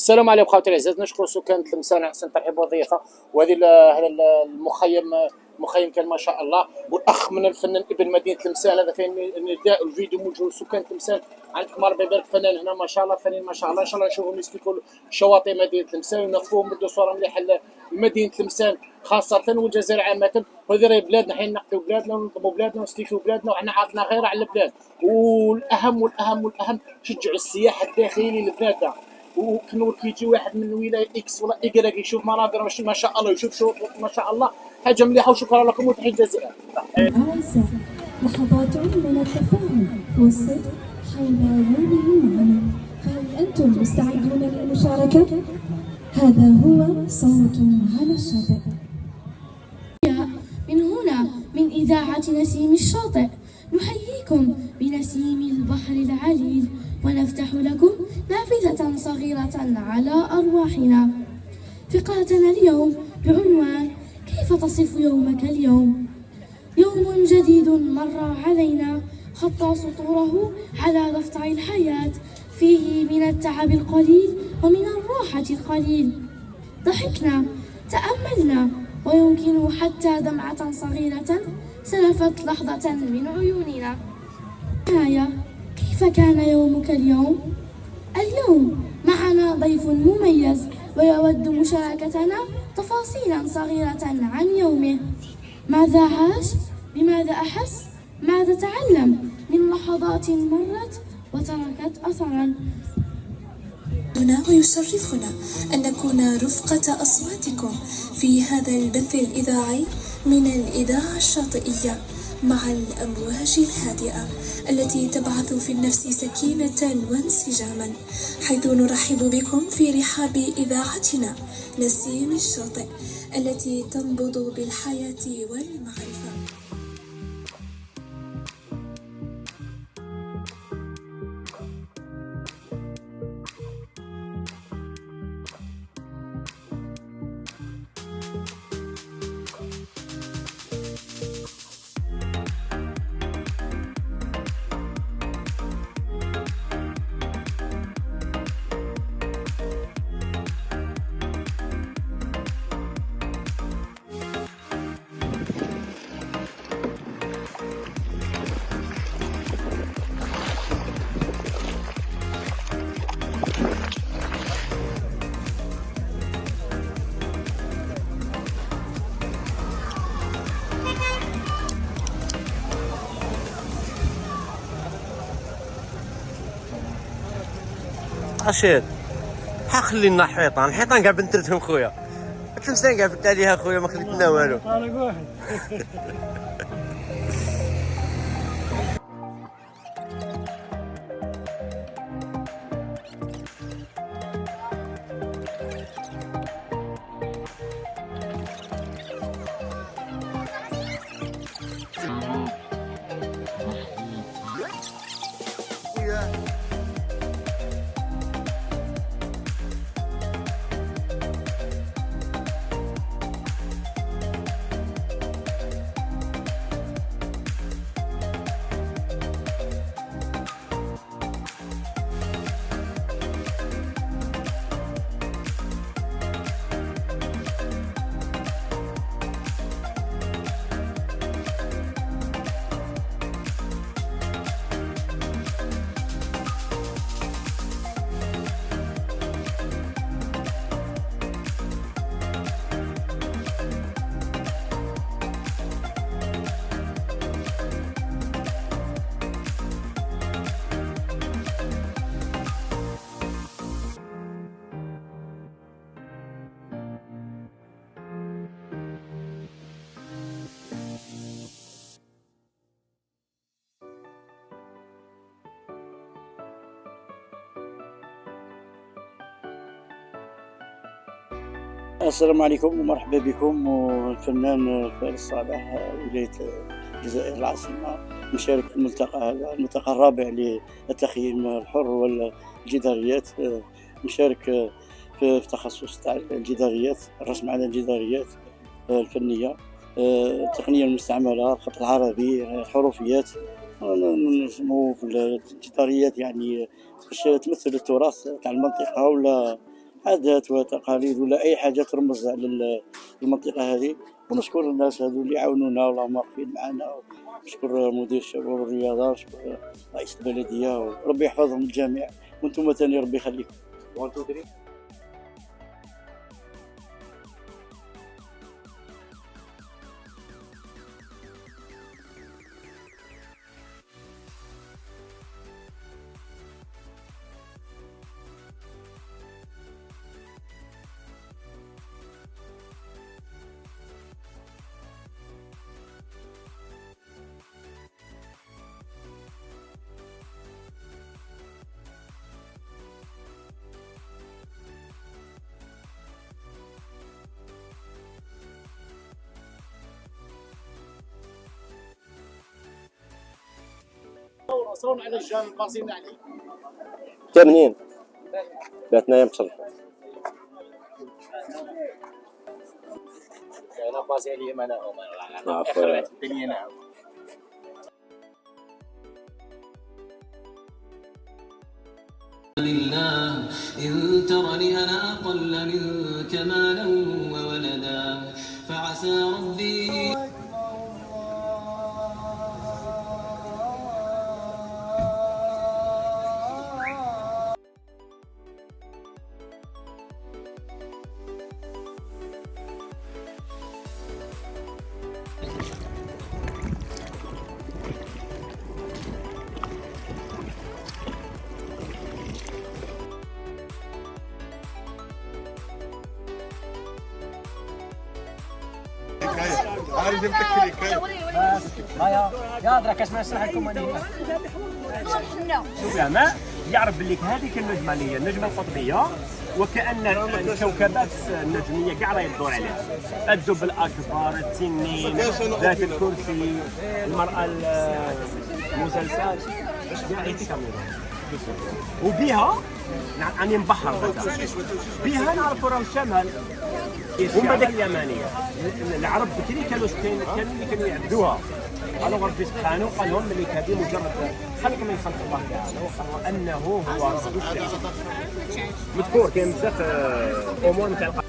السلام عليكم خواتي العزاز، نشكر سكان تلمسان على احسن ترحيب وضيافه. وهذه هذا المخيم كان ما شاء الله، والاخ من الفنان ابن مدينه تلمسان. هذا فين نداء الفيديو موجه سكان تلمسان. عندكم ربي يبارك فنان هنا ما شاء الله، فنان ما شاء الله. ان شاء الله نشوفهم يسلكوا شواطئ مدينه تلمسان ونفوهم بدو صوره مليحه لمدينه تلمسان خاصه والجزائر عامه. وهذه راهي بلادنا، حين نقضيو بلادنا وننظموا بلادنا ونستيفوا بلادنا، وحنا عرضنا غير على البلاد. والاهم والاهم والاهم شجعوا السياح الداخلي لبلادنا. وكنور كيجي واحد من ولايه اكس ولا ايكغيك يشوف مناظر ما شاء الله، يشوف شروط ما شاء الله، حاجه مليحه. وشكرا لكم وتحيه الجزائر. لحظات من التفاهم والصدق حول يومهم معنا، فهل أنتم مستعدون للمشاركة؟ هذا هو صوت على الشاطئ. من هنا من إذاعة نسيم الشاطئ نحييكم بنسيم البحر العليل، ونفتح لكم نافذة صغيرة على أرواحنا. فقرتنا اليوم بعنوان كيف تصف يومك اليوم؟ يوم جديد مر علينا، خطى سطوره على دفتر الحياة، فيه من التعب القليل ومن الراحة القليل. ضحكنا، تأملنا، ويمكن حتى دمعة صغيرة سلفت لحظة من عيوننا. نهاية، كيف كان يومك اليوم؟ اليوم معنا ضيف مميز ويود مشاركتنا تفاصيلا صغيرة عن يومه. ماذا عاش؟ بماذا أحس؟ ماذا تعلم من لحظات مرت وتركت أثرا؟ ويشرفنا أن نكون رفقة أصواتكم في هذا البث الإذاعي من الإذاعة الشاطئية، مع الأمواج الهادئة التي تبعث في النفس سكينة وانسجاما، حيث نرحب بكم في رحاب إذاعتنا نسيم الشاطئ التي تنبض بالحياة والمعرفة. رشيد خلي لنا حيطان، الحيطان كاع بنترتهم خويا، تلمسان كاع بنت عليها خويا، ما خليت لنا والو. السلام عليكم ومرحبا بكم. والفنان فارس صالح، ولاية الجزائر العاصمة، مشارك في الملتقى هذا، الملتقى الرابع للتخييم الحر والجداريات. مشارك في تخصص تاع الجداريات، الرسم على الجداريات الفنية، التقنية المستعملة، الخط العربي، الحروفيات. نسمو في الجداريات يعني باش تمثل التراث تاع المنطقة ولا عادات وتقاليد ولا اي حاجه ترمز على المنطقه هذه. ونشكر الناس هذو اللي عاونونا والله واقفين معنا. نشكر مدير الشباب والرياضه، نشكر رئيس البلديه، وربي يحفظهم الجميع، وانتم ثاني ربي يخليكم. صون على الجان قاسين عليه 80 باتنا يوم تصرف انا قاسي عليهم انا عفوا. الدنيا نعم. لله إن ترني أنا أقل منك مالا وولدا فعسى ربي يا درك اسمع الساحه الكماليه شوف يا ما يعرف باللي هذيك النجمه اللي هي النجمه القطبيه وكأن الكوكبات النجميه كاع راهي تدور عليها. الدب الاكبر، التنين، ذات الكرسي، المراه المسلسل كاع وبها راني نبحر بها نعرفوا راه الشمال هما داك اليمانيه. العرب بكري كانوا اللي كانوا يعبدوها. قالوا ربي سبحانه قال لهم ملي هذه مجرد خلق من خلق الله تعالى، وقالوا انه هو رب الشمس. مذكور كاين بزاف امور متعلقه